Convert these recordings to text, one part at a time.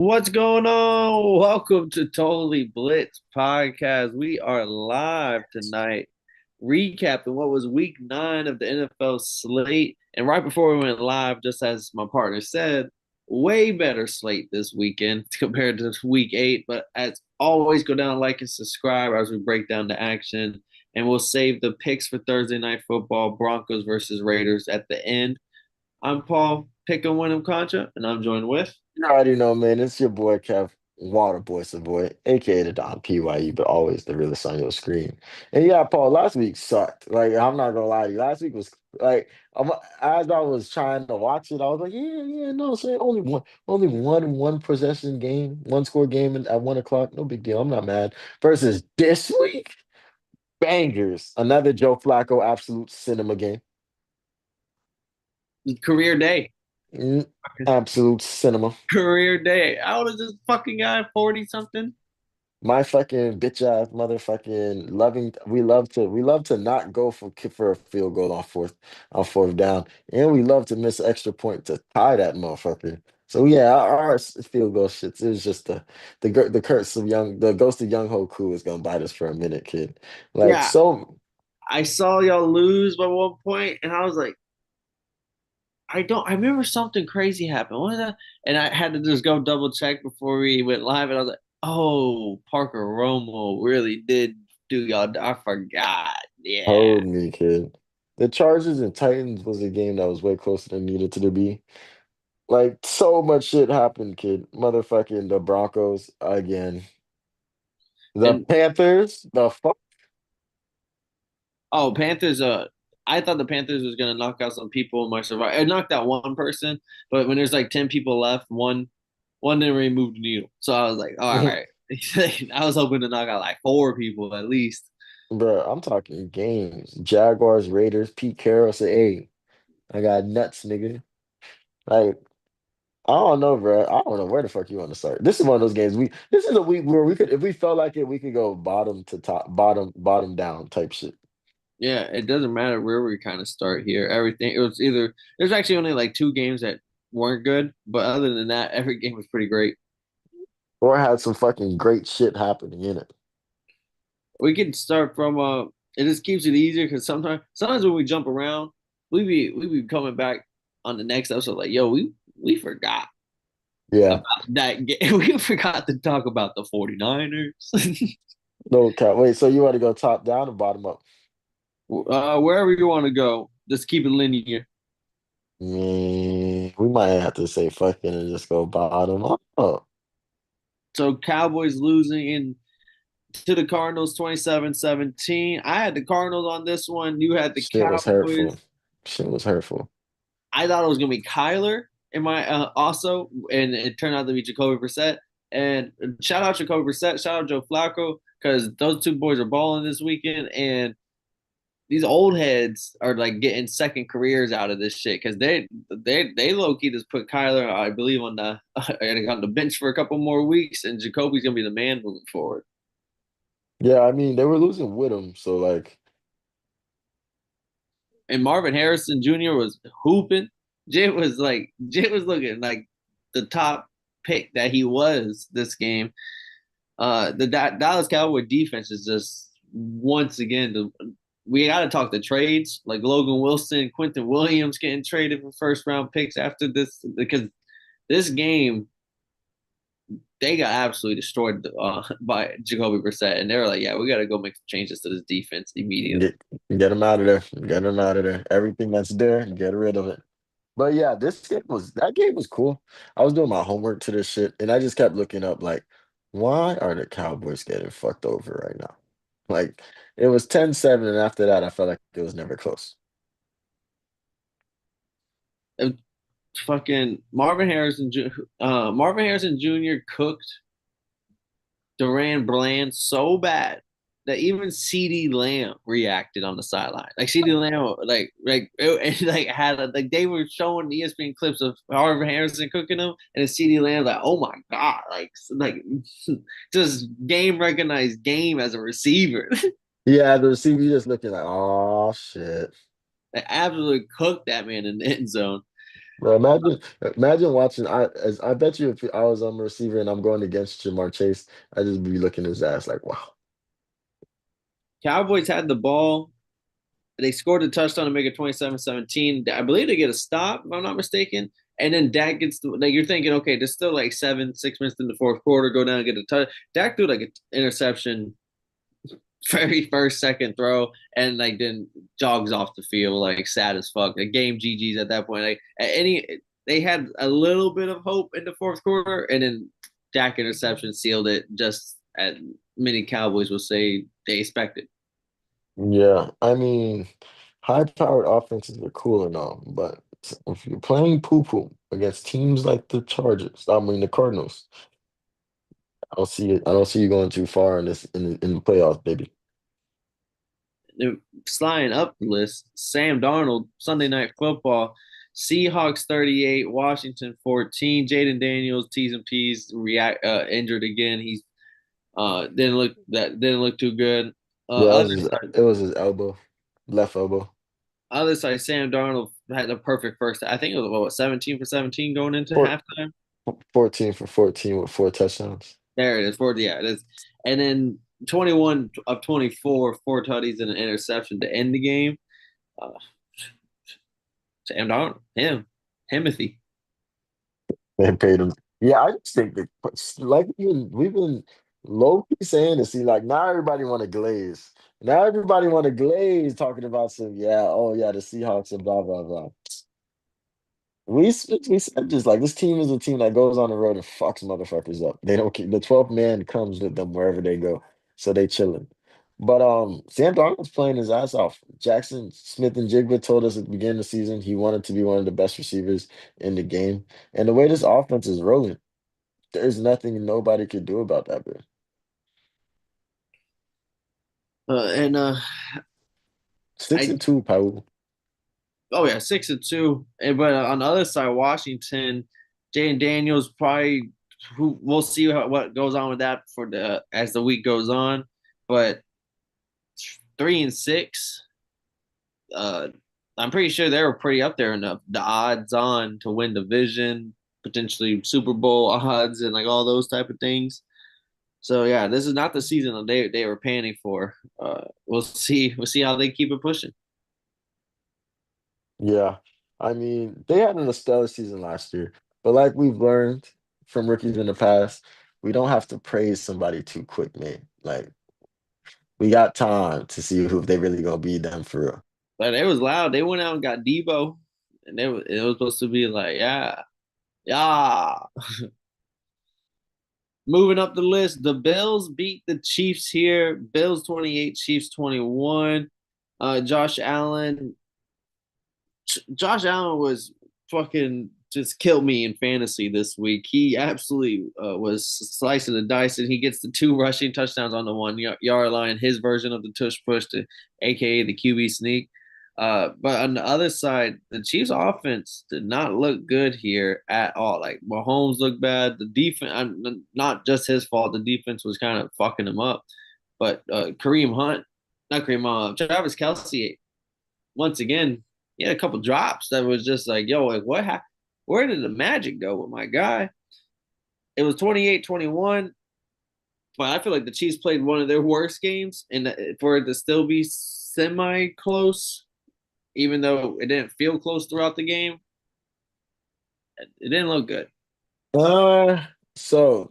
What's going on? Welcome to Totally Blitz Podcast. We are live tonight, recapping what was week 9 of the NFL slate. And right before we went live, just as my partner said, way better slate this weekend compared to week 8. But as always, go down, like, and subscribe as we break down the action. And we'll save the picks for Thursday night football, Broncos versus Raiders at the end. I'm Paul, pick and win 'em Contra, and I'm joined with. You already know, man. It's your boy Kev, Water Boy Savoy, aka the Don PYE, but always the realest on your screen. And yeah, Paul, last week sucked. Like, I'm not gonna lie to you. Last week was like, as I was trying to watch it, I was like, yeah, no, say only one possession game, one score game at 1 o'clock. No big deal. I'm not mad. Versus this week, bangers. Another Joe Flacco absolute cinema game. Career day. Mm, Absolute cinema. Career day. How old is this fucking guy? 40 something? My fucking bitch ass motherfucking loving. We love to not go for a field goal on fourth down, and we love to miss an extra point to tie that motherfucker. So yeah, our field goal shits. It was just the curse of the ghost of young Hoku is gonna bite us for a minute, kid. Like Yeah. so, I saw y'all lose by one point, and I was like, I remember something crazy happened. What was that? And I had to just go double check before we went live, and I was like, oh, Parker Romo really did do y'all. I forgot. Yeah. hold me, kid. The Chargers and Titans was a game that was way closer than needed to be. Like so much shit happened, kid. Motherfucking the Broncos again. The And Panthers, the fuck. oh, Panthers, I thought the Panthers was gonna knock out some people in my survival. It knocked out one person, but when there's like 10 people left, one didn't really move the needle. So I was like, all right. I was hoping to knock out like four people at least. Bro, I'm talking games. Jaguars, Raiders, Pete Carroll said, hey, I got nuts, nigga. Like, I don't know, bro. I don't know where the fuck you want to start. This is one of those games. This is a week where we could, if we felt like it, we could go bottom to top, bottom down type shit. Yeah, it doesn't matter where we kind of start here. Everything it was either there's actually only like two games that weren't good, but other than that, every game was pretty great. Or had some fucking great shit happening in it. We can start from it just keeps it easier because sometimes when we jump around, we be coming back on the next episode like, yo, we forgot Yeah. about that game. We forgot to talk about the 49ers. No cap. Wait, so you want to go top down or bottom up? Wherever you want to go, just keep it linear. We might have to say fucking and just go bottom up. So Cowboys losing in to the Cardinals 27-17. I had the Cardinals on this one. You had the Shit was hurtful. Cowboys. Shit was hurtful. I thought it was gonna be Kyler in my also, and it turned out to be Jacoby Brissett. And shout out Jacoby Brissett, shout out Joe Flacco, because those two boys are balling this weekend, and these old heads are like getting second careers out of this shit because they low key just put Kyler, I believe, on the bench for a couple more weeks, and Jacoby's gonna be the man moving forward. Yeah, I mean they were losing with him, so like And Marvin Harrison Jr. was hooping. Jit was looking like the top pick that he was this game. The Dallas Cowboy defense is just once again we got to talk the trades like Logan Wilson, Quentin Williams getting traded for first round picks after this because this game they got absolutely destroyed by Jacoby Brissett, and they were like, "Yeah, we got to go make some changes to this defense immediately." get him out of there. Get him out of there. Everything that's there, get rid of it. But yeah, that game was cool. I was doing my homework to this shit, and I just kept looking up like, why are the Cowboys getting fucked over right now? Like it was 10-7, and after that, I felt like it was never close. Fucking Marvin Harrison Jr. cooked Duran Bland so bad that even CD Lamb reacted on the sideline. Like CD Lamb, like had like they were showing ESPN clips of Marvin Harrison cooking them, and CD Lamb like, oh my god, like just game recognized game as a receiver. Yeah, the receiver just looking like, oh shit. They absolutely cooked that man in the end zone. Bro, imagine watching. I bet you if I was on the receiver and I'm going against Jamar Chase, I'd just be looking at his ass like, wow. Cowboys had the ball. They scored a touchdown to make it 27-17. I believe they get a stop, if I'm not mistaken. And then Dak gets the, like, you're thinking, okay, there's still like 6 minutes in the fourth quarter, go down and get a touch. Dak threw like an interception very first second throw and like then jogs off the field like sad as fuck. The game GG's at that point. Like any they had a little bit of hope in the fourth quarter and then Dak interception sealed it just as many Cowboys will say they expected. Yeah, I mean, high-powered offenses are cool and all, but if you're playing poo-poo against teams like the Chargers, I mean the Cardinals, I don't see it. I don't see you going too far in this in the playoffs, baby. They're sliding up the list. Sam Darnold, Sunday Night Football, Seahawks 38, Washington 14. Jaden Daniels, T's and P's react injured again. He's didn't look too good. Yeah, Other side, it was his elbow, left elbow. other side, Sam Darnold had the perfect first. I think it was what 17 for 17 going into Four, halftime. 14 for 14 with four touchdowns. There it is. Yeah, it is. And then 21 of 24, four tutties and an interception to end the game. Uh, Sam Darnold, Timothy. They paid him. Yeah, I just think that like we've been low key saying this. See, like now everybody want to glaze. Now everybody want to glaze talking about some yeah, oh yeah, the Seahawks and blah blah blah. We said just like this team is a team that goes on the road and fucks motherfuckers up. They don't keep the 12th man comes with them wherever they go, so they chilling. But Sam Darnold's playing his ass off. Jackson Smith and Jigba told us at the beginning of the season he wanted to be one of the best receivers in the game. And the way this offense is rolling, there's nothing nobody could do about that, bro. And Six I and two, Paul. oh yeah, 6-2. And but on the other side, Washington, Jane Daniels probably who we'll see what goes on with that for the as the week goes on. But 3-6, uh, I'm pretty sure they were pretty up there in the odds on to win division, potentially Super Bowl odds, and like all those type of things. So yeah, this is not the season that they were panning for. We'll see. We'll see how they keep it pushing. Yeah. I mean, they had a stellar season last year, but like we've learned from rookies in the past, we don't have to praise somebody too quick, man. Like we got time to see who they really gonna be them for real. But it was loud. They went out and got Debo, and it was supposed to be like yeah, yeah. Moving up the list, the Bills beat the Chiefs here. Bills 28, Chiefs 21. Josh Allen Josh Allen was fucking just killed me in fantasy this week. He absolutely was slicing the dice, and he gets the two rushing touchdowns on the 1 yard line. His version of the tush push, to aka the QB sneak. But on the other side, the Chiefs' offense did not look good here at all. Like Mahomes looked bad. The defense, not just his fault. The defense was kind of fucking him up. But Kareem Hunt, not Kareem, Travis Kelsey once again, he had a couple drops that was just like, yo, like where did the magic go with my guy? It was 28-21, but I feel like the Chiefs played one of their worst games and for it to still be semi close, even though it didn't feel close throughout the game, it didn't look good. So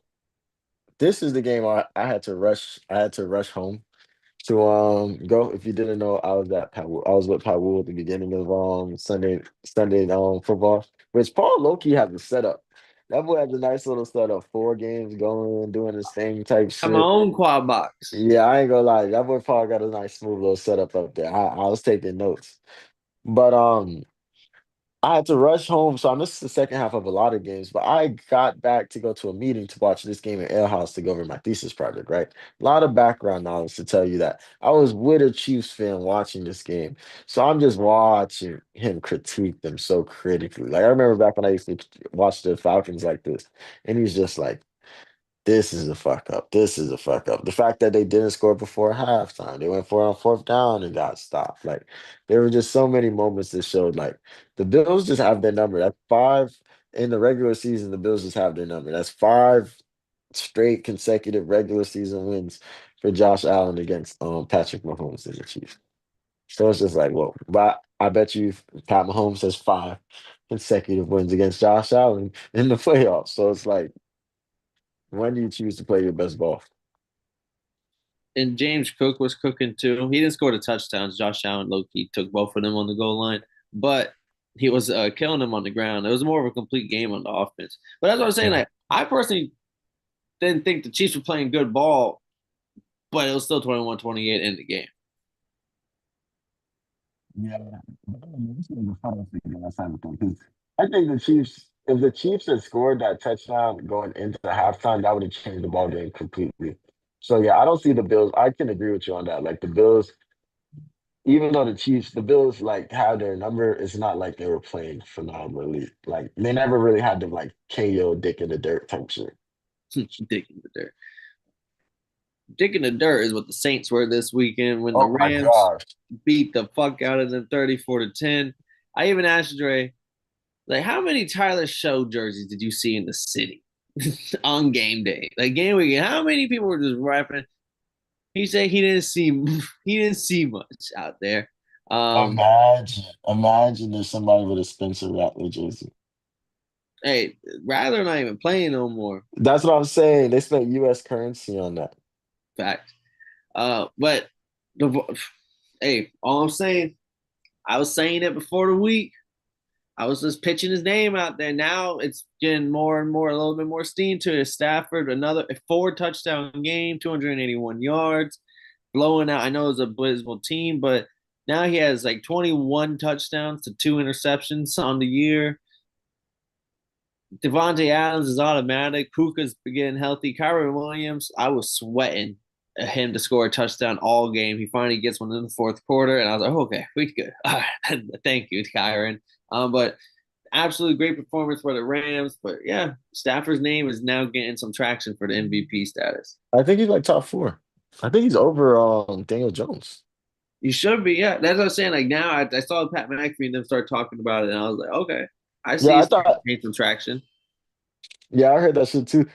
this is the game I had to rush. I had to rush home to go. If you didn't know, I was with Paul at the beginning of Sunday football, which Paul Loki has a setup. That boy has a nice little setup, 4 games going, doing his thing type Have my shit. own quad box. Yeah, I ain't gonna lie. That boy Paul got a nice smooth little setup up there. I was taking notes. But I had to rush home, so I missed the second half of a lot of games. But I got back to go to a meeting to watch this game at Ale House to go over my thesis project, right? A lot of background knowledge to tell you that. I was with a Chiefs fan watching this game. So I'm just watching him critique them so critically. Like I remember back when I used to watch the Falcons like this, and he's just like, This is a fuck up. This is a fuck up. The fact that they didn't score before halftime, they went for it on fourth down and got stopped. Like there were just so many moments that showed like the Bills just have their number. That's five in the regular season. The Bills just have their number. That's five straight consecutive regular season wins for Josh Allen against Patrick Mahomes and the Chiefs. So it's just like, well, but I bet you Pat Mahomes has five consecutive wins against Josh Allen in the playoffs. So it's like, when do you choose to play your best ball? And James Cook was cooking too. He didn't score the touchdowns. Josh Allen, low key, took both of them on the goal line, but he was killing them on the ground. It was more of a complete game on the offense. But that's what I'm saying. Yeah. Like, I personally didn't think the Chiefs were playing good ball, but it was still 21-28 in the game. Yeah, but this was a funnel figure last time because I think the Chiefs, if the Chiefs had scored that touchdown going into halftime, that would have changed the ball game completely. So yeah, I don't see the Bills. I can agree with you on that. Like the Bills, even though the Bills like had their number, it's not like they were playing phenomenally. Like they never really had to like KO Dick in the dirt type shit. Dick in the dirt. Dick in the dirt is what the Saints were this weekend when the Oh my Rams gosh. beat the fuck out of them 34-10. I even asked Dre, like, how many Tyler Show jerseys did you see in the city on game day? Like game weekend, how many people were just rapping? He said he didn't see much out there. Um, Imagine there's somebody with a Spencer Rattler jersey. hey, rather not even playing no more. That's what I'm saying. They spent US currency on that. Fact. But the hey, all I'm saying, I was saying it before the week. I was just pitching his name out there. Now it's getting more and more, a little bit more steam to it. Stafford, another four touchdown game, 281 yards, blowing out. I know it's a abysmal team, but now he has like 21 touchdowns to two interceptions on the year. Devontae Adams is automatic. Puka's getting healthy. Kyron Williams, I was sweating him to score a touchdown all game. He finally gets one in the fourth quarter, and I was like, oh, okay, we good. All right. Thank you, Kyron. But absolutely great performance for the Rams. But yeah, Stafford's name is now getting some traction for the MVP status. I think he's like top four. I think he's over Daniel Jones. You should be, yeah. That's what I'm saying. Like now, I saw Pat McAfee and them start talking about it, and I was like, okay, I Yeah, see I it's thought. getting some traction. Yeah, I heard that shit too.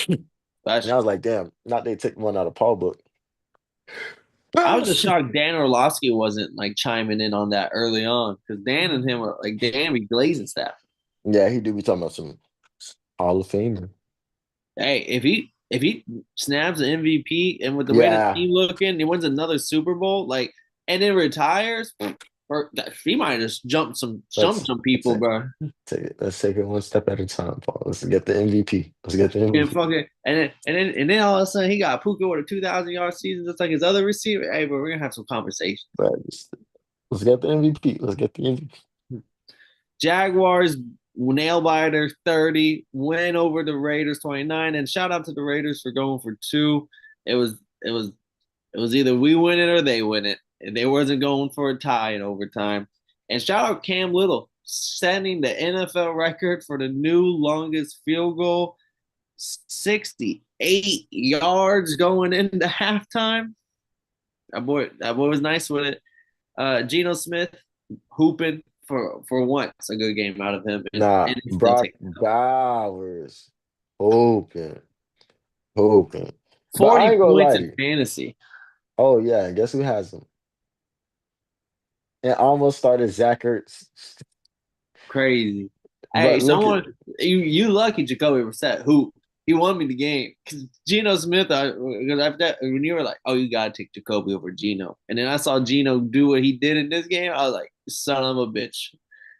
And But I was like, damn, not they took one out of Paul book. I was just shocked Dan Orlovsky wasn't like chiming in on that early on because Dan and him are like Dan be glazing stuff. Yeah, he do be talking about some Hall of Famer. Hey, if he snaps an MVP and with the way the Yeah, team looking, he wins another Super Bowl, like and then retires, or he might have just jumped let's some people, take bro. let's take it one step at a time, Paul. Let's get the MVP. Let's get the And MVP. fucking and then all of a sudden he got Puka with a 2,000 yard season just like his other receiver. Hey, bro, we're gonna have some conversation. But let's get the MVP. Let's get the MVP. Jaguars nail biter 30, win over the Raiders 29. And shout out to the Raiders for going for two. It was it was it was either we win it or they win it. And they wasn't going for a tie in overtime. And shout out Cam Little setting the NFL record for the new longest field goal, 68 yards going into halftime. That boy was nice with it. Geno Smith hooping for once a good game out of him, Nah, and he's still Brock taking it up. Bowers. Hoping, hoping. But I 40 ain't gonna points lie to in you. fantasy. Oh yeah, guess who has him? It almost started Zach Ertz. Crazy. Hey, But look at you lucky Jacoby Brissett who he won me the game because Geno Smith. Because after when you were like, oh, you gotta take Jacoby over Geno, and then I saw Geno do what he did in this game. I was like, son of a bitch,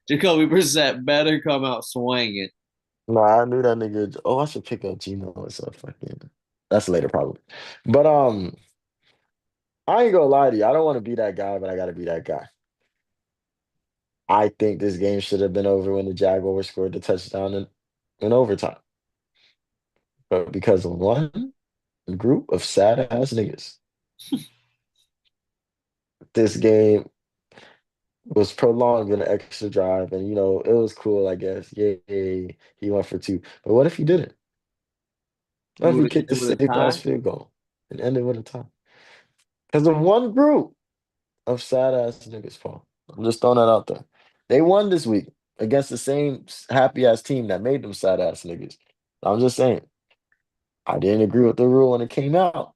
Jacoby Brissett better come out swinging. no, I knew that nigga. Oh, I should pick up Gino or something. Fucking that's later probably. But I ain't gonna lie to you. I don't want to be that guy, but I gotta be that guy. I think this game should have been over when the Jaguars scored the touchdown in overtime. But because of one group of sad ass niggas, this game was prolonged in an extra drive, and it was cool, I guess. Yay, he went for two. But what if he didn't? It If would we have kicked the ended with a city tie. fast field goal and ended with a tie. Because of one group of sad ass niggas, Paul. I'm just throwing that out there. They won this week against the same happy ass team that made them sad ass niggas. I'm just saying, I didn't agree with the rule when it came out.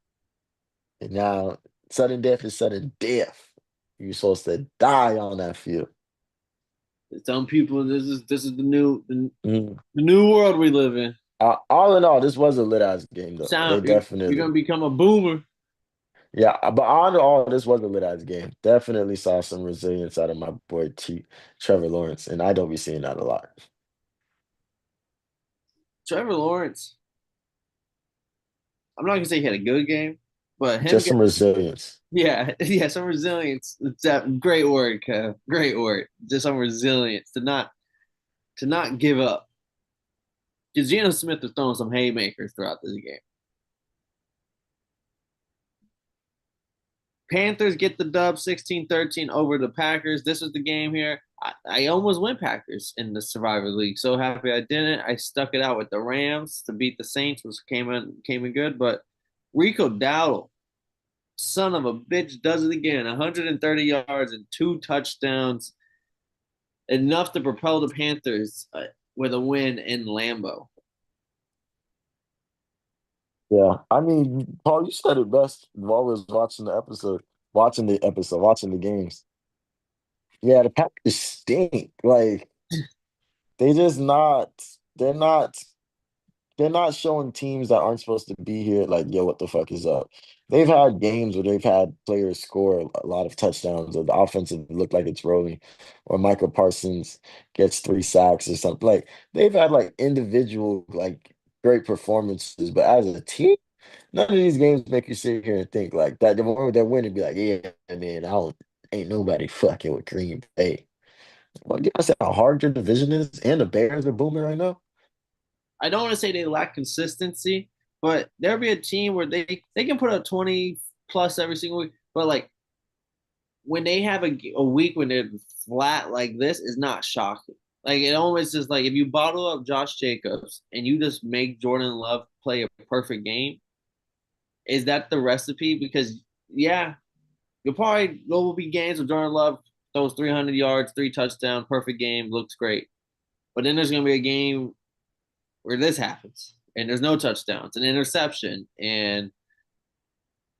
And now sudden death is sudden death. You're supposed to die on that field. Some people, this is Mm. the new world we live in. All in all, this was a lit ass game though. They Sound you're definitely, gonna become a boomer. yeah. But all in all, this was a lit ass game. Definitely saw some resilience out of my boy Trevor Lawrence, and I don't be seeing that a lot. Trevor Lawrence. I'm not gonna say he had a good game, but him Just get some resilience. yeah, yeah, some resilience. It's that great word, Kev. Great word. Just some resilience to not give up. Because Geno Smith was throwing some haymakers throughout this game. Panthers get the dub 16-13 over the Packers. This was the game here. I almost went Packers in the Survivor League. So happy I didn't. I stuck it out with the Rams to beat the Saints, which came in good. But Rico Dowdle, son of a bitch, does it again. 130 yards and 2 touchdowns, enough to propel the Panthers with a win in Lambeau. Yeah, I mean, Paul, you said it best while we was watching the games. Yeah, the Packers stink. Like they just not, they're not, they're not showing teams that aren't supposed to be here. Like, yo, what the fuck is up? They've had games where they've had players score a lot of touchdowns, or the offensive look like it's rolling, or Michael Parsons gets 3 sacks or something. Like they've had like individual like great performances, but as a team. None of these games make you sit here and think like that. The moment they're winning, be like, yeah, man, ain't nobody fucking with Green Bay. Well, you know how hard your division is, and the Bears are booming right now. I don't want to say they lack consistency, but there'll be a team where they can put up 20 plus every single week. But like when they have a week when they're flat like this is not shocking. Like it almost is like if you bottle up Josh Jacobs and you just make Jordan Love play a perfect game, is that the recipe? Because yeah, you'll probably there will be games with Jordan Love those 300 yards, 3 touchdowns, perfect game, looks great. But then there's gonna be a game where this happens and there's no touchdowns, an interception, and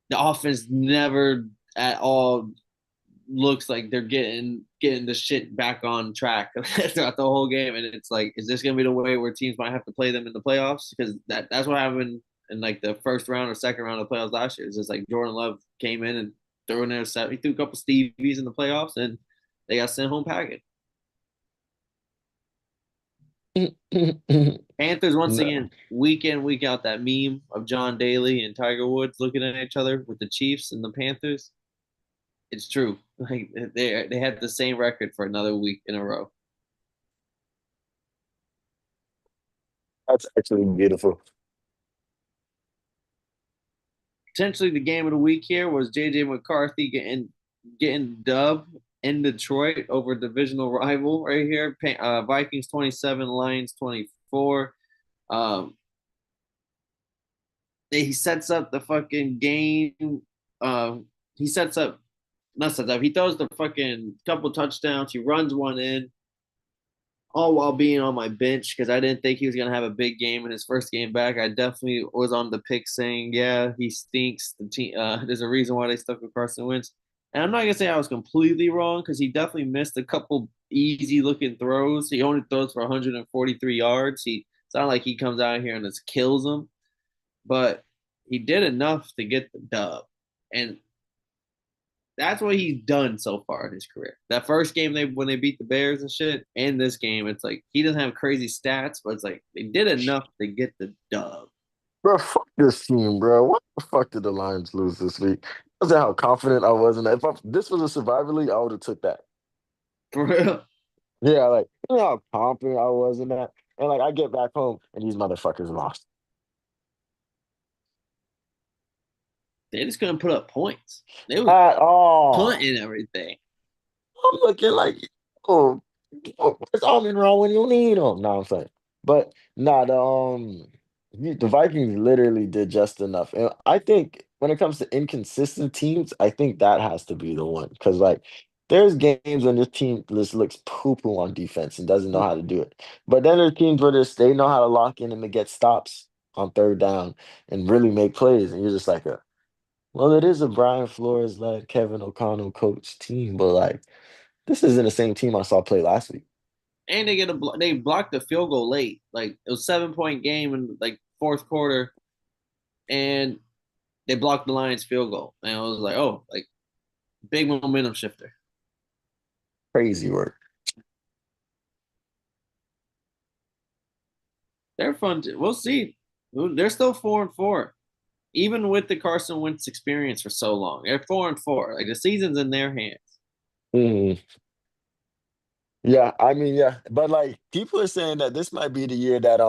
the offense never at all looks like they're getting the shit back on track throughout the whole game. And it's like, is this gonna be the way where teams might have to play them in the playoffs? Because that's what happened in like the first round or second round of the playoffs last year. It's just like Jordan Love came in and threw in there he threw a couple Stevies in the playoffs and they got sent home packing. Panthers once No, again week in week out that meme of John Daly and Tiger Woods looking at each other with the Chiefs and the Panthers. It's true. Like they had the same record for another week in a row. that's actually beautiful. Potentially the game of the week here was JJ McCarthy getting dubbed in Detroit over divisional rival right here. Vikings 27, Lions 24. Um, he sets up the fucking game. He sets up not sets up. He throws the fucking couple touchdowns. He runs one in, all while being on my bench because I didn't think he was gonna have a big game in his first game back. I definitely was on the pick saying, yeah, he stinks. The team, there's a reason why they stuck with Carson Wentz, and I'm not gonna say I was completely wrong because he definitely missed a couple easy looking throws. He only throws for 143 yards. It's not like he comes out here and just kills them, but he did enough to get the dub, and that's what he's done so far in his career. That first game they when they beat the Bears and shit, and this game, it's like he doesn't have crazy stats, but it's like they did enough to get the dub. Bro, fuck this team, bro. What the fuck did the Lions lose this week? Was that how confident I was in that? This was a Survivor League, I would have took that. For real. Yeah, like you know how confident I was in that, and like I get back home and these motherfuckers lost They just couldn't put up points. They was at all. punting everything. I'm looking like, oh, where's Almond Raw when you need him? No, I'm saying, but not The Vikings literally did just enough. And I think when it comes to inconsistent teams, I think that has to be the one. Because like there's games when this team just looks poo-poo on defense and doesn't know how to do it. But then there's teams where they know how to lock in and to get stops on third down and really make plays. And you're just like well, it is a Brian Flores led Kevin O'Connell coach team, but like this isn't the same team I saw play last week. And they blocked the field goal late. Like it was 7 point game in like fourth quarter, and they blocked the Lions field goal. And I was like, oh, like big momentum shifter. Crazy work. They're fun. We'll see. They're still 4-4, even with the Carson Wentz experience for so long. They're 4-4. Like the season's in their hands. Mhm. Yeah, I mean, yeah, but like people are saying that this might be the year that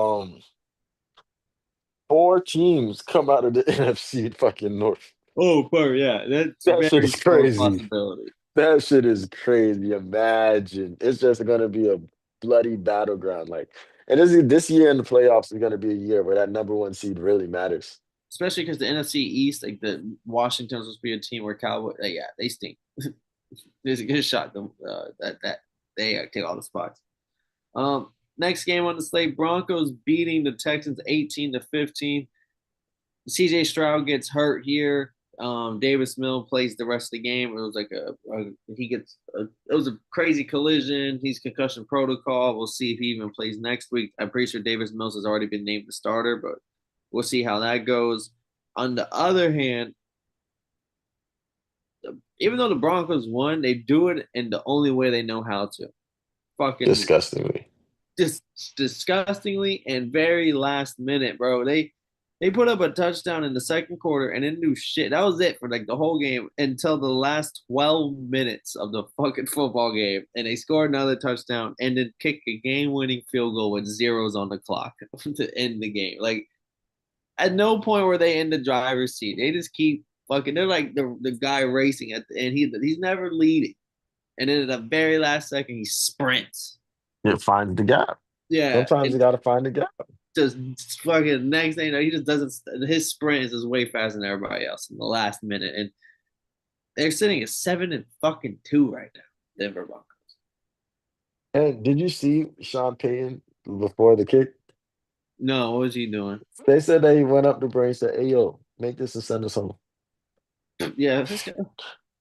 four teams come out of the NFC fucking North. Oh, poor, yeah, that's That shit very is strong crazy. possibility. That shit is crazy. Imagine it's just gonna be a bloody battleground. Like, and this year in the playoffs is gonna be a year where that number one seed really matters. Especially because the NFC East, like the Washington's supposed to be a team where Cowboys, like, yeah, they stink. There's a good shot that they take all the spots. Next game on the slate: Broncos beating the Texans 18-15. CJ Stroud gets hurt here. Davis Mill plays the rest of the game. It was like it was a crazy collision. He's concussion protocol. We'll see if he even plays next week. I'm pretty sure Davis Mills has already been named the starter, but we'll see how that goes. On the other hand, even though the Broncos won, they do it in the only way they know how to. Fucking Disgustingly. just disgustingly and very last minute, bro. They put up a touchdown in the second quarter and didn't do shit. That was it for like the whole game until the last 12 minutes of the fucking football game. And they scored another touchdown and then kicked a game-winning field goal with zeros on the clock to end the game. Like at no point were they in the driver's seat. They just keep fucking. They're like the guy racing at the end. He's never leading, and then at the very last second he sprints. It finds the gap. Yeah, Sometimes you and gotta find the gap. just fucking next thing you know, he just doesn't. His sprint is just way faster than everybody else in the last minute, and they're sitting at 7-2 right now. Denver Broncos. And did you see Sean Payton before the kick? No, what was he doing? They said that he went up to Bray and said, "Hey yo, make this and send us home." Yeah, this guy.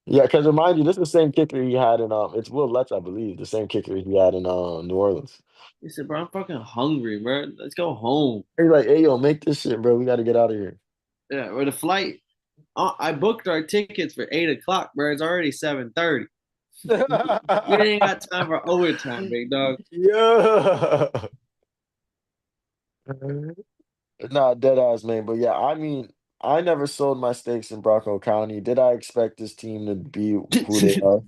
Yeah, because remind you, this is the same kicker he had in it's Will Lutz, I believe, the same kicker he had in New Orleans. He said, "Bro, I'm fucking hungry, bro. Let's go home." He's like, "Hey yo, make this shit, bro. We got to get out of here." Yeah, or the flight. I booked our tickets for 8 o'clock, bro. It's already 7:30. We ain't got time for overtime, big dog. Yeah. Nah, dead ass man. But yeah, I mean, I never sold my stakes in Bronco County. Did I expect this team to be who they are?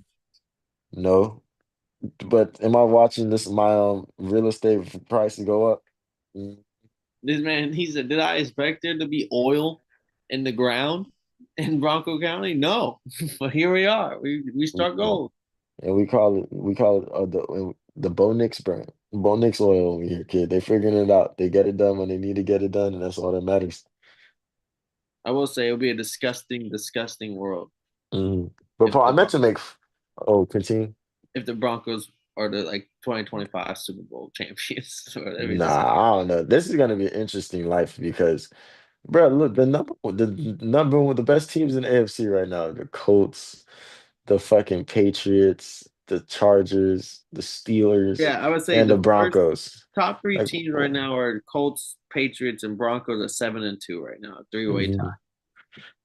No. But am I watching my real estate prices go up? Mm, This man, he said, "Did I expect there to be oil in the ground in Bronco County? No, but here we are. We struck mm-mm. gold." And we call it the Bo Nix brand. Bo Nix oil over here, kid. They figuring it out. They get it done when they need to get it done, and that's all that matters. I will say it'll be a disgusting, disgusting world But if Paul, I the meant to make. Oh, continue. if the Broncos are the like 2025 Super Bowl champions. Or whatever. It's just Nah, I don't know. This is gonna be an interesting life because, bro, look, the best teams in the AFC right now, the Colts, the fucking Patriots, the Chargers, the Steelers, yeah, I would say and the the first Broncos. top three Like, teams right now are Colts, Patriots, and Broncos at 7-2 right now, three-way tie. mhm.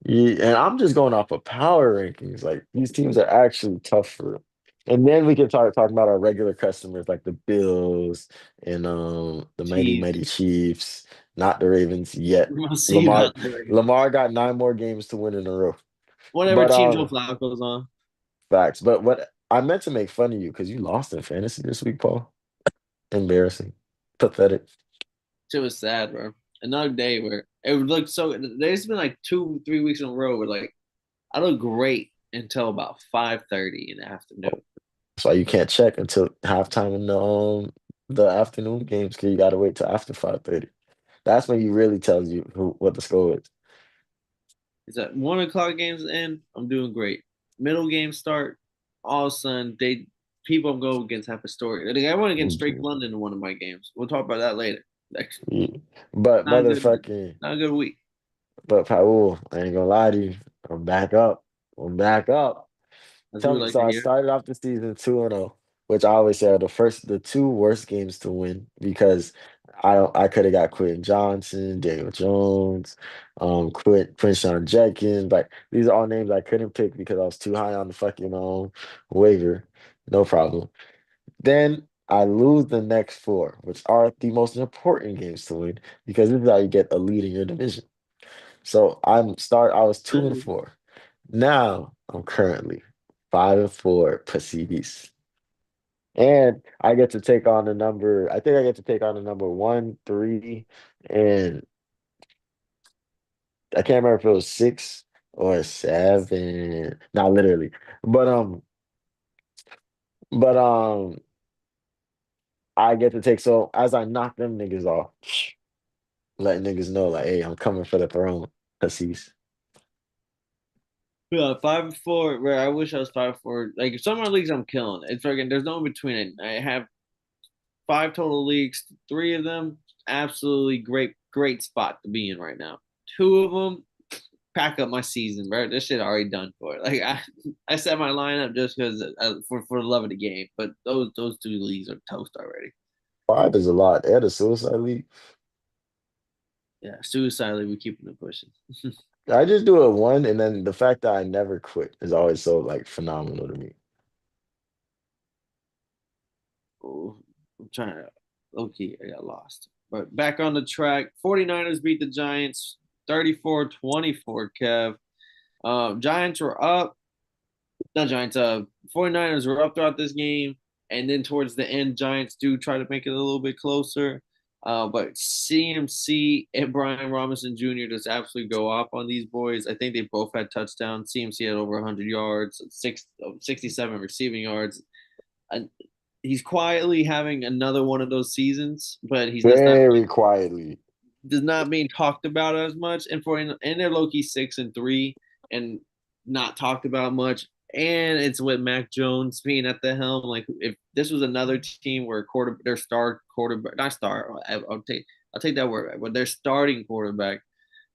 Yeah, and I'm just going off of power rankings. Like these teams are actually tough for real. And then we can talk about our regular customers like the Bills and the mighty Chiefs. mighty Chiefs, not the Ravens yet. We'll see Lamar about the Ravens. Lamar got 9 more games to win in a row. Whatever But team Joe Flacco's on. facts. But what I meant to make fun of you because you lost in fantasy this week, Paul. Embarrassing. Pathetic. It was sad, bro. Another day where it would look so. There's been like 2, 3 weeks in a row where like I look great until about 5:30 in the afternoon. That's why you can't check until halftime in the afternoon games because you gotta wait till after 5:30. That's when he really tells you what the score is. It's at 1 o'clock games end. I'm doing great. Middle game start. All of a sudden, people I'm going against have a story. Like, I went against Drake Mhm. London in one of my games. We'll talk about that later. Like, Yeah. But not a good, motherfucking, not a good week. but Paul, I ain't gonna lie to you. I'm back up. I'm back up. That's what Tell we me, like so to I hear. started off the season 2-0, which I always say are the two worst games to win because I could have got Quentin Johnson, Daniel Jones, Quinshawn Jenkins. Like these are all names I couldn't pick because I was too high on the fucking waiver. No problem. Then I lose the next four, which are the most important games to win because this is how you get a lead in your division. So I was 2-4. Now I'm currently 5-4 Pacifics. And I get to take on the number, I think I get to take on the number 1, 3, and I can't remember if it was 6 or 7. Not literally. But but I get to take so as I knock them niggas off, letting niggas know like, hey, I'm coming for the throne. Pussies. Yeah, 5-4. Where I wish I was 5-4. Like some of my leagues, I'm killing. It's freaking. There's no in between it. I have five total leagues. Three of them, absolutely great spot to be in right now. Two of them, pack up my season, bro. This shit already done for. Like I set my lineup just because for the love of the game. But those two leagues are toast already. 5 is a lot. They had a suicide league. Yeah, suicidally we keeping it pushing. I just do it one, and then the fact that I never quit is always so like phenomenal to me. Oh, I'm trying to okay, I got lost. But back on the track, 49ers beat the Giants 34-24, Kev. Giants were up. Not Giants, 49ers were up throughout this game. And then towards the end, Giants do try to make it a little bit closer. But CMC and Brian Robinson Jr. just absolutely go off on these boys. I think they both had touchdowns. CMC had over 100 yards, 67 receiving yards. And he's quietly having another one of those seasons, but he's just not Very quietly. does not being talked about as much. And they're low key 6-3 and not talked about much. And it's with Mac Jones being at the helm. Like if this was another team where their star quarterback, not star, I'll take that word, but their starting quarterback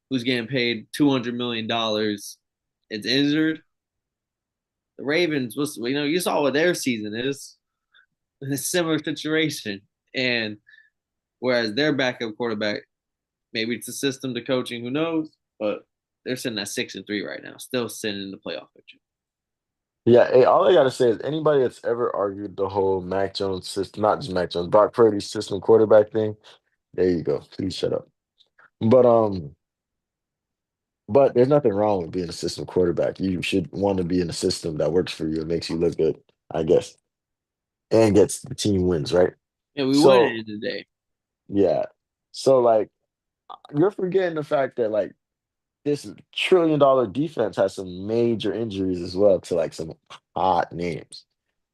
who's getting paid $200 million, it's injured. The Ravens was you saw what their season is. In a similar situation. And whereas their backup quarterback, maybe it's the system, the coaching, who knows? But they're sitting at 6-3 right now, still sitting in the playoff picture. Yeah, hey, all I gotta say is anybody that's ever argued the whole Mac Jones system, not just Mac Jones, Brock Purdy system quarterback thing, there you go. Please shut up. But but there's nothing wrong with being a system quarterback. You should want to be in a system that works for you and makes you look good, I guess, and gets the team wins, right? Yeah, we won So it today. yeah. So like you're forgetting the fact that like this $1 trillion defense has some major injuries as well to like some hot names.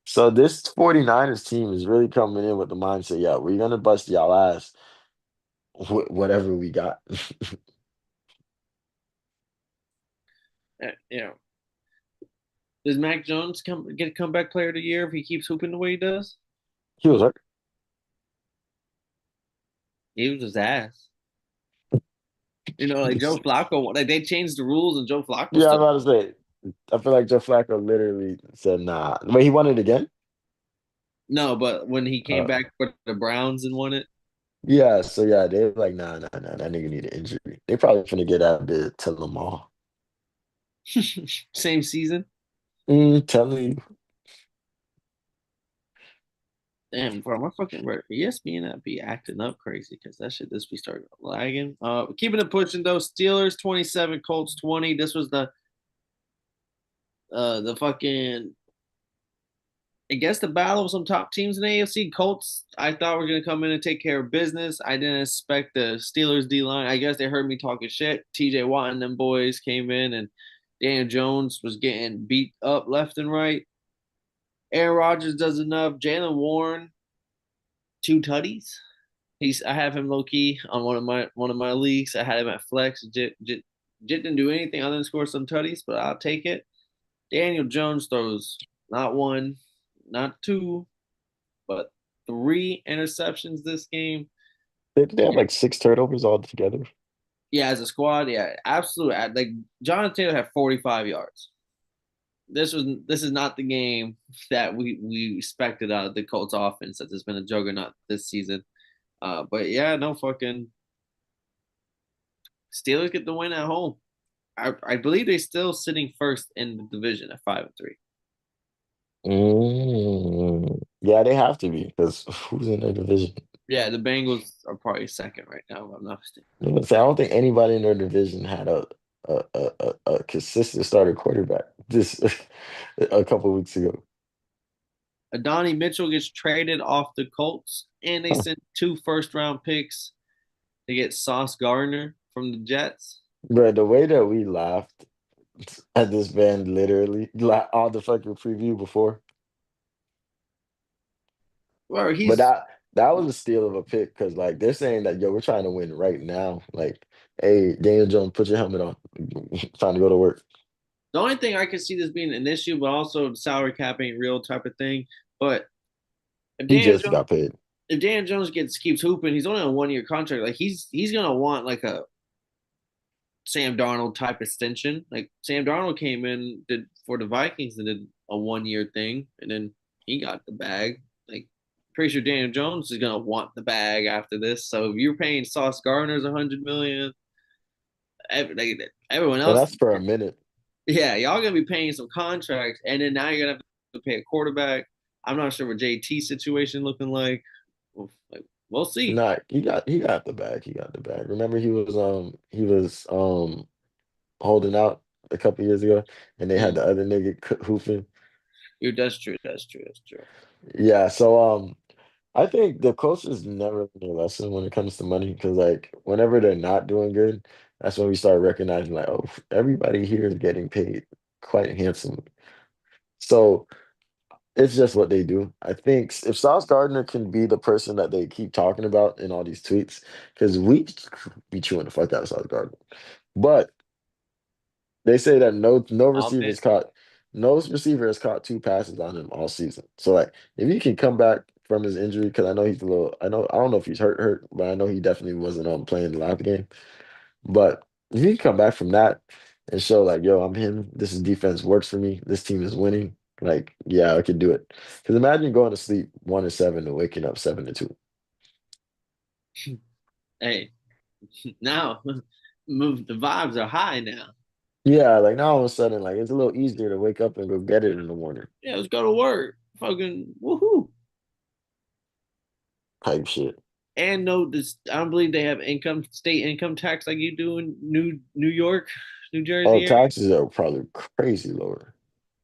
So this 49ers team is really coming in with the mindset, yeah, we're gonna bust y'all ass, whatever we got. Does Mac Jones get comeback player of the year if he keeps hooping the way he does? He was hurt. He was his ass. Like Joe Flacco, like they changed the rules and Joe Flacco Yeah, I'm still about to say. I feel like Joe Flacco literally said, "Nah." Wait, he won it again? no, but when he came Uh, back for the Browns and won it, yeah. So yeah, they were like, "Nah, nah, nah. That nigga need an injury." They probably finna get that bit to Lamar. same season. Telling you, Damn, bro, my fucking bro, ESPN that be acting up crazy because that shit this be starting lagging. Keeping it pushing though. Steelers 27, Colts 20. This was the fucking I guess the battle of some top teams in the AFC. Colts, I thought were gonna come in and take care of business. I didn't expect the Steelers D line. I guess they heard me talking shit. TJ Watt and them boys came in and Daniel Jones was getting beat up left and right. Aaron Rodgers does enough. Jalen Warren, two tutties. I have him low key on one of my leagues. I had him at flex. Jit didn't do anything other than score some tutties, but I'll take it. Daniel Jones throws not one, not two, but three interceptions this game. They have like six turnovers all together. Yeah, as a squad, yeah, absolutely. Like Jonathan Taylor had 45 yards. This is not the game that we expected out of the Colts offense that has been a juggernaut this season. But yeah, no fucking Steelers get the win at home. I believe they're still sitting first in the division at 5-3. Yeah, they have to be because who's in their division? Yeah, the Bengals are probably second right now, if I'm not mistaken. You know, I don't think anybody in their division had a consistent starter quarterback this a couple weeks ago. Adonai Mitchell gets traded off the Colts, and they sent two first round picks to get Sauce Gardner from the Jets. Bro, the way that we laughed at this band literally like all the fucking preview before. Well, But he's that was a steal of a pick because like they're saying that yo, we're trying to win right now. Like, hey, Daniel Jones, put your helmet on. Time to go to work. the only thing I can see this being an issue, but also the salary cap ain't real type of thing. But if He Daniel just Jones got paid. if Daniel Jones keeps hooping, he's only on a 1 year contract. Like he's gonna want like a Sam Darnold type extension. Like Sam Darnold came in did for the Vikings and did a 1 year thing, and then he got the bag. Like pretty sure Daniel Jones is gonna want the bag after this. So if you're paying Sauce Gardner's 100 million, everyone And else, that's for a minute. yeah, y'all gonna be paying some contracts, and then now you're gonna have to pay a quarterback. I'm not sure what JT situation looking like. We'll see. Nah, he got the bag. He got the bag. Remember he was holding out a couple years ago and they had Mm. the other nigga hoofing. That's true. That's true. That's true. Yeah, so I think the coaches never learn their lesson when it comes to money because like whenever they're not doing good, that's when we start recognizing like, oh, everybody here is getting paid quite handsomely. So it's just what they do. I think if Sauce Gardner can be the person that they keep talking about in all these tweets, because we be chewing the fuck out of Sauce Gardner. But they say that All day. no receiver has caught two passes on him all season. So like if he can come back from his injury, because I know he's a little I don't know if he's hurt, but I know he definitely wasn't playing the last game. But if he can come back from that and show like, yo, I'm him, this is defense works for me, this team is winning, like, yeah, I could do it. Because imagine going to sleep 1-7 and waking up 7-2. Hey, now move the vibes are high now. Yeah, like now all of a sudden, like it's a little easier to wake up and go get it in the morning Yeah, let's go to work. Fucking woohoo. type shit. And no, this I don't believe they have state income tax like you do in New York, New Oh, Jersey area. taxes are probably crazy lower.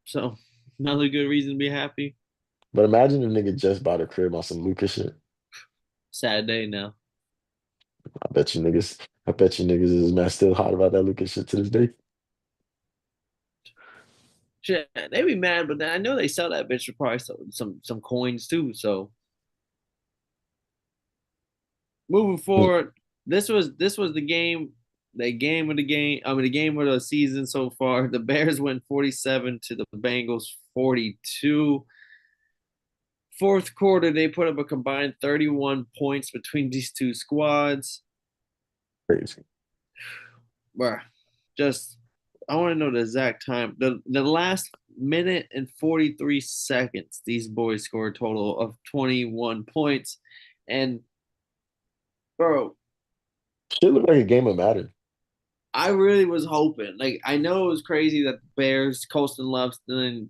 So another good reason to be happy. But imagine a nigga just bought a crib on some Lucas shit. Sad day now. I bet you niggas is man still hot about that Lucas shit to this day. Shit, they be mad, but I know they sell that bitch for probably some coins too. So moving forward, this was the game of the game. I mean, the game of the season so far. The Bears went 47 to the Bengals 42. Fourth quarter, they put up a combined 31 points between these two squads. Crazy. Bruh, just I want to know the exact time. The last minute and 43 seconds, these boys scored a total of 21 points. And bro, Shit look like a game of Madden. I really was hoping. Like I know it was crazy that the Bears, Colston Loves, then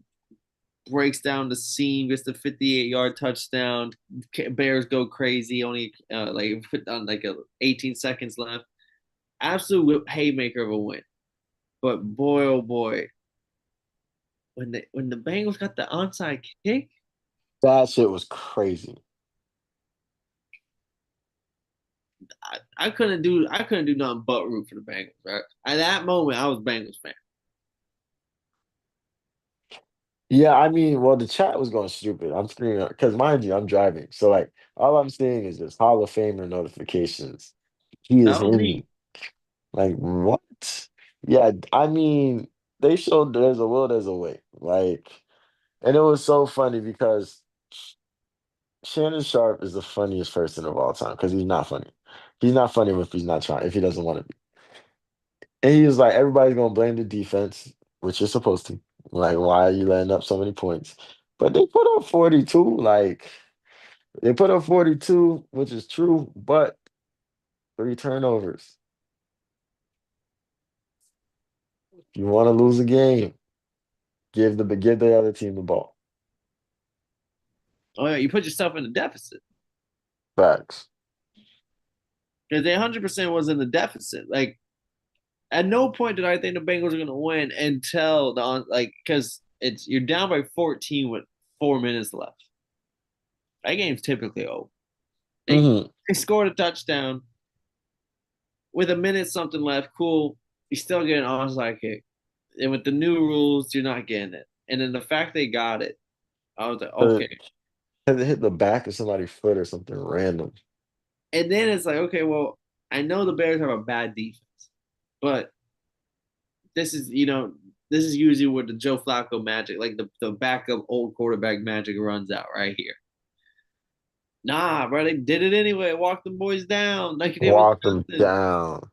breaks down the seam, gets the 58-yard touchdown. Bears go crazy, only like on like 18 seconds left. Absolute haymaker of a win. But boy, oh boy, when the Bengals got the onside kick, That shit was crazy. I couldn't do nothing but root for the Bengals. Right at that moment, I was a Bengals fan. Yeah, I mean, well, the chat was going stupid. I'm screaming because, mind you, I'm driving, so like all I'm seeing is just Hall of Famer notifications. He is That was in. me. Like what? Yeah, I mean, they showed there's a will, there's a way. Like, and it was so funny because Shannon Sharp is the funniest person of all time because he's not funny. He's not funny if he's not trying, if he doesn't want to be. And he was like, everybody's gonna blame the defense, which you're supposed to. Like, why are you letting up so many points? But they put up 42, like they put up 42, which is true, but three turnovers. If you want to lose a game, give the other team the ball. Oh yeah, you put yourself in a deficit Facts. because they 100% was in the deficit. Like at no point did I think the Bengals were going to win until because it's you're down by 14 with 4 minutes left. That game's typically over. Hmm. They scored a touchdown with a minute something left. Cool, you still get an onside kick, and with the new rules, you're not getting it. And then the fact they got it, I was like, But okay. has it hit the back of somebody's foot or something random? And then it's like, okay, well, I know the Bears have a bad defense, but this is usually where the Joe Flacco magic, like the backup old quarterback magic runs out right here. Nah, bro, they did it anyway. Walked the boys down like it was Walk them nothing. down.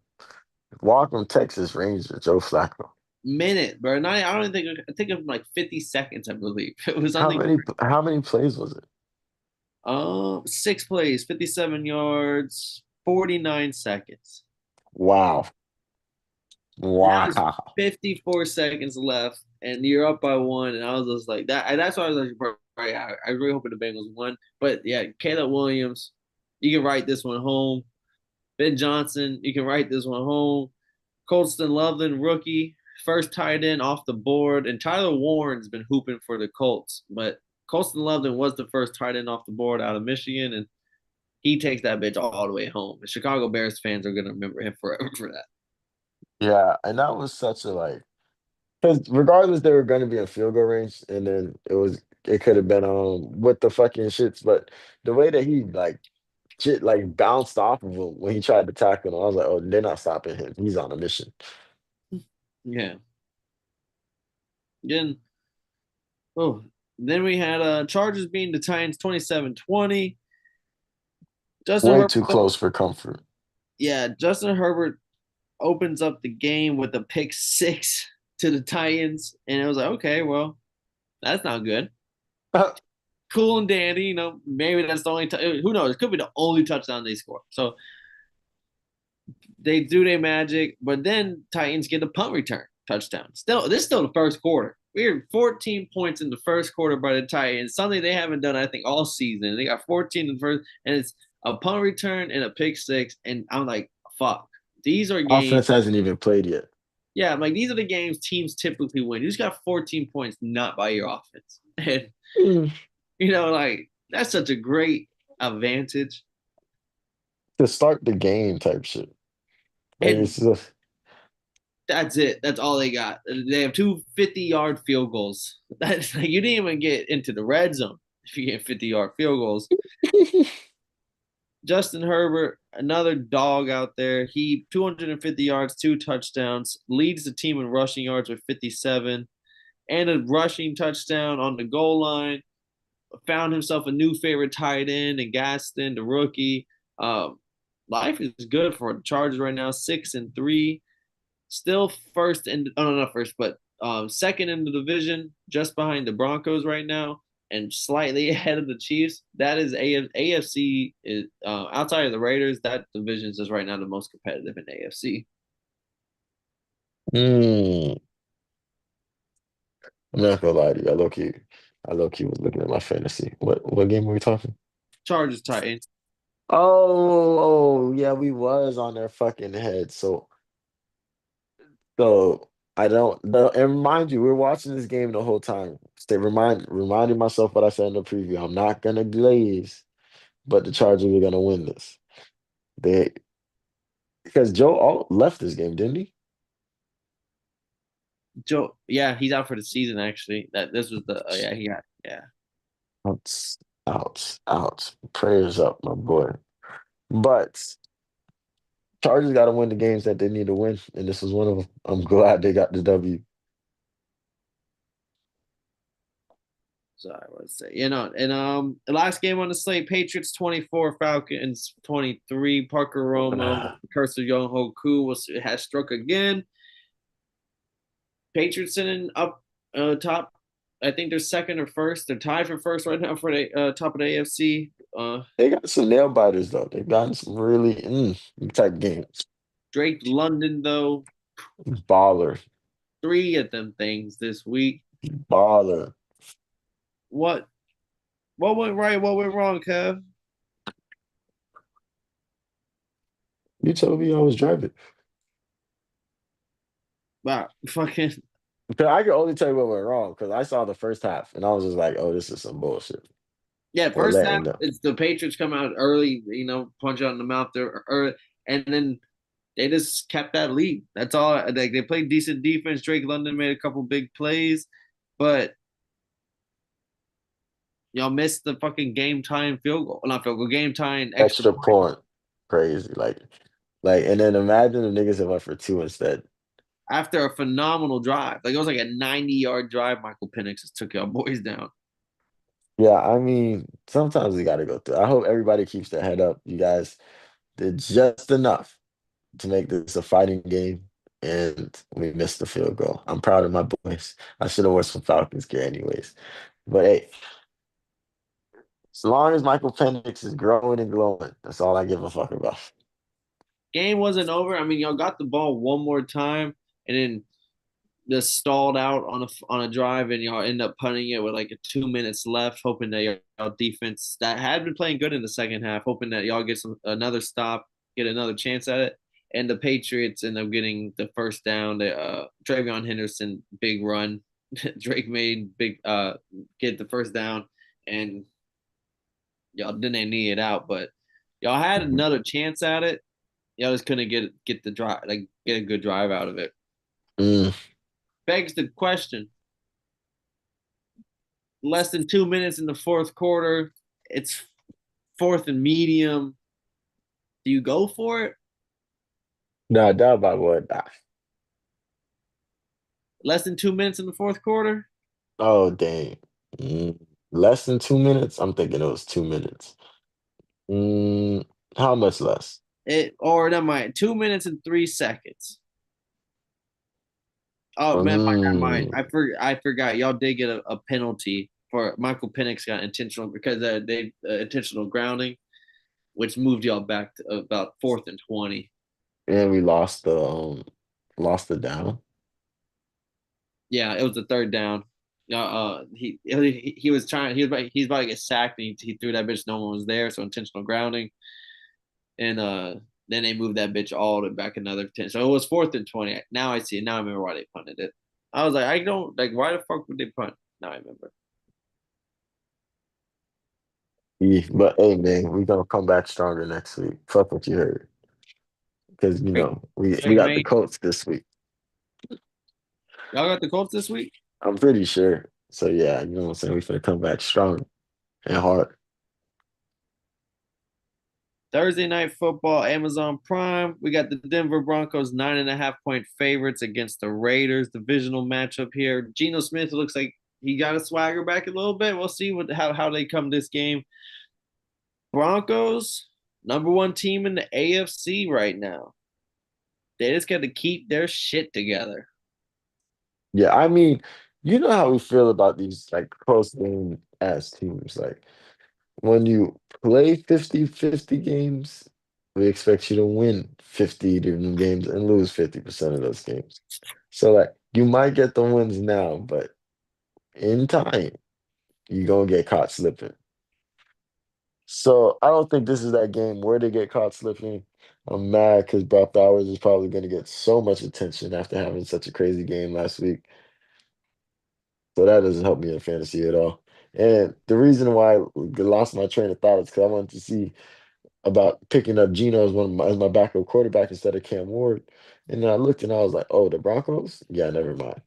Walk them Texas Ranger, Joe Flacco. Minute, bro. Not, I don't even I think of like 50 seconds, I believe. It was something. How many plays was it? 6 plays, 57 yards, 49 seconds. Wow. And that was Wow. 54 seconds left, and you're up by one. And I was just like that. And that's why I was like, bro, right, I really hoping the Bengals won. But yeah, Caleb Williams, you can write this one home. Ben Johnson, you can write this one home. Colston Loveland, rookie, first tight end off the board. And Tyler Warren's been hooping for the Colts, but Colston Loveland was the first tight end off the board out of Michigan, and he takes that bitch all the way home. The Chicago Bears fans are gonna remember him forever for that. Yeah, and that was such a like because regardless they were going to be in field goal range, and then it could have been with the fucking shits, but the way that he like shit like bounced off of him when he tried to tackle him, I was like, oh, they're not stopping him. He's on a mission. Yeah. Again, oh, then we had Chargers being the Titans 27-20. Justin Way too Herbert, close for comfort. yeah, Justin Herbert opens up the game with a pick six to the Titans, and it was like, okay, well, that's not good. Cool and dandy, maybe that's the only. Who knows? It could be the only touchdown they score. So they do their magic, but then Titans get a punt return touchdown. Still, this is still the first quarter. We are 14 points in the first quarter by the Titans. Something they haven't done, I think, all season. They got 14 in the first, and it's a punt return and a pick six. And I'm like, fuck. These are games. Offense hasn't even played yet. Yeah, I'm like, these are the games teams typically win. You just got 14 points, not by your offense. And, Mm. like, that's such a great advantage. To start the game type shit. Like And it's just that's it. That's all they got. They have two 50-yard field goals. That's like you didn't even get into the red zone if you get 50-yard field goals. Justin Herbert, another dog out there. He 250 yards, 2 touchdowns, leads the team in rushing yards with 57, and a rushing touchdown on the goal line. Found himself a new favorite tight end in Gaston, the rookie. Um, Life is good for the Chargers right now, 6-3. Still first in, oh no, not first, but second in the division, just behind the Broncos right now, and slightly ahead of the Chiefs. That is AFC is outside of the Raiders. That division is just right now the most competitive in AFC. mm, I'm not gonna lie to you. I low key was looking at my fantasy. What game were we talking? Chargers, Titans. Oh, yeah, we was on their fucking head. So I don't the and mind you, we're watching this game the whole time. Reminding myself what I said in the preview. I'm not gonna glaze, but the Chargers are gonna win this. They, because Joe Alt left this game, didn't he? Joe, yeah, he's out for the season. Actually, that this was the yeah he got yeah. Ouch, ouch, ouch. Prayers up, my boy. But Chargers got to win the games that they need to win, and this was one of them. I'm glad they got the W. Sorry, let's say and the last game on the slate: Patriots 24, Falcons 23. Parker Romo, curse of Young Hoku was has struck again. Patriots sitting up top. I think they're second or first. They're tied for first right now for the top of the AFC. They got some nail biters though. They've gotten some really type games. Drake London though, Baller, three of them things this week. baller. What what went right? What went wrong, Kev? You told me I was driving. Wow, fucking Because I can only tell you what went wrong because I saw the first half and I was just like, oh, this is some bullshit. yeah. Or First half, letting them. it's the Patriots come out early, punch out in the mouth there early, and then they just kept that lead. That's all. Like they played decent defense. Drake London made a couple big plays, but y'all missed the fucking game time field goal. Not field goal, game time extra Extra point point. Crazy. And then imagine the niggas that went for two instead. after a phenomenal drive. Like it was like a 90-yard drive. Michael Penix just took y'all boys down. Yeah, I mean, sometimes we gotta go through. I hope everybody keeps their head up. You guys did just enough to make this a fighting game, and we missed the field goal. I'm proud of my boys. I should have worn some Falcons gear anyways. But hey, as long as Michael Penix is growing and glowing, that's all I give a fuck about. Game wasn't over. I mean, y'all got the ball one more time, and then just stalled out on a drive, and y'all end up punting it with like 2 minutes left, hoping that y'all defense that had been playing good in the second half, hoping that y'all get another stop, get another chance at it. And the Patriots end up getting the first down. Travion Henderson big run. Drake made big get the first down, and y'all didn't need it out, but y'all had Mhm. another chance at it. Y'all just couldn't get the drive, like get a good drive out of it. Mm. Begs the question: less than 2 minutes in the fourth quarter. It's fourth and medium. Do you go for it? Nah, that about what? Nah. Less than 2 minutes in the fourth quarter? Oh, dang. Mm. Less than 2 minutes? I'm thinking it was 2 minutes. Mm. How much less? It or that might 2 minutes and 3 seconds. Oh man, Mm. I forgot. Y'all did get a penalty for Michael Penix got intentional because they intentional grounding, which moved y'all back to about fourth and 20. And we lost the down. Yeah, it was the third down. He was trying. He's about to get sacked, and he threw that bitch. No one was there, so intentional grounding. And then they moved that bitch all the back another 10. So it was fourth and 20. Now I see it. Now I remember why they punted it. I was like, I don't like why the fuck would they punt? Now I remember. Yeah, but hey man, we're gonna come back stronger next week. Fuck what you heard. Because Drake, we Drake got the May, Colts this week. y'all got the Colts this week? I'm pretty sure. So yeah, you know what I'm saying? We finna come back strong and hard. Thursday night football, Amazon Prime. We got the Denver Broncos 9.5 point favorites against the Raiders. Divisional matchup here. Geno Smith looks like he got a swagger back a little bit. We'll see how they come this game. Broncos, number one team in the AFC right now. They just got to keep their shit together. Yeah, I mean, you know how we feel about these like close game ass teams. Like when you play 50-50 games, we expect you to win 50 of them games and lose 50% of those games. So like you might get the wins now, but in time, you're gonna get caught slipping. So I don't think this is that game where they get caught slipping. I'm mad because Brock Bowers is probably going to get so much attention after having such a crazy game last week. So that doesn't help me in fantasy at all. And the reason why I lost my train of thought is because I wanted to see about picking up Geno as as my backup quarterback instead of Cam Ward. And then I looked and I was like, oh, the Broncos? Yeah, never mind.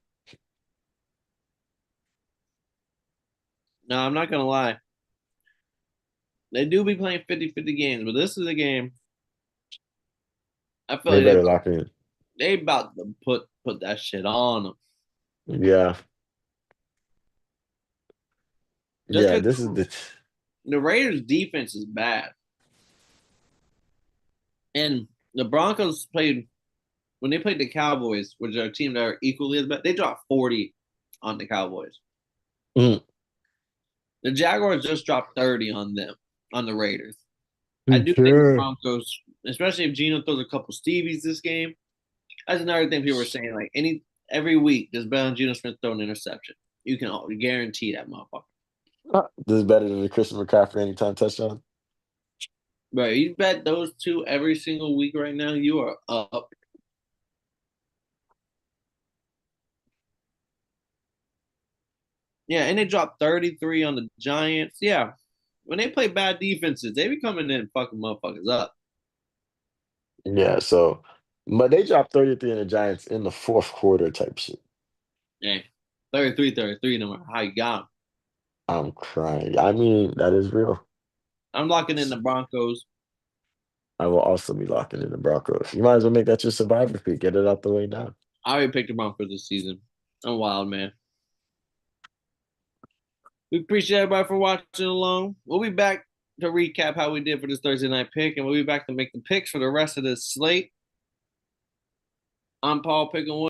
No, I'm not gonna lie. They do be playing 50-50 games, but this is a game I feel They like better lock in. they about to put that shit on them. Yeah, Just yeah. because This is the the Raiders' defense is bad, and the Broncos played when they played the Cowboys, which are a team that are equally as bad. They dropped 40 on the Cowboys. mm, The Jaguars just dropped 30 on them on the Raiders. I for do think the sure. Broncos, especially if Geno throws a couple Stevies this game, that's another thing people were saying. Like every week, does bet on Geno Smith throw an interception? You can guarantee that motherfucker. This is better than the Christian McCaffrey anytime touchdown. But you bet those two every single week right now, you are up. Yeah, and they dropped 33 on the Giants. Yeah. When they play bad defenses, they be coming in and fucking motherfuckers up. Yeah, so but they dropped 33 in the Giants in the fourth quarter type shit. Yeah. 33, no matter how you got them. I'm crying. I mean, that is real. I'm locking in the Broncos. I will also be locking in the Broncos. You might as well make that your survivor pick. Get it out the way now. I already picked the Broncos this season. I'm wild, man. We appreciate everybody for watching along. We'll be back to recap how we did for this Thursday night pick, and we'll be back to make the picks for the rest of this slate. I'm Paul picking one.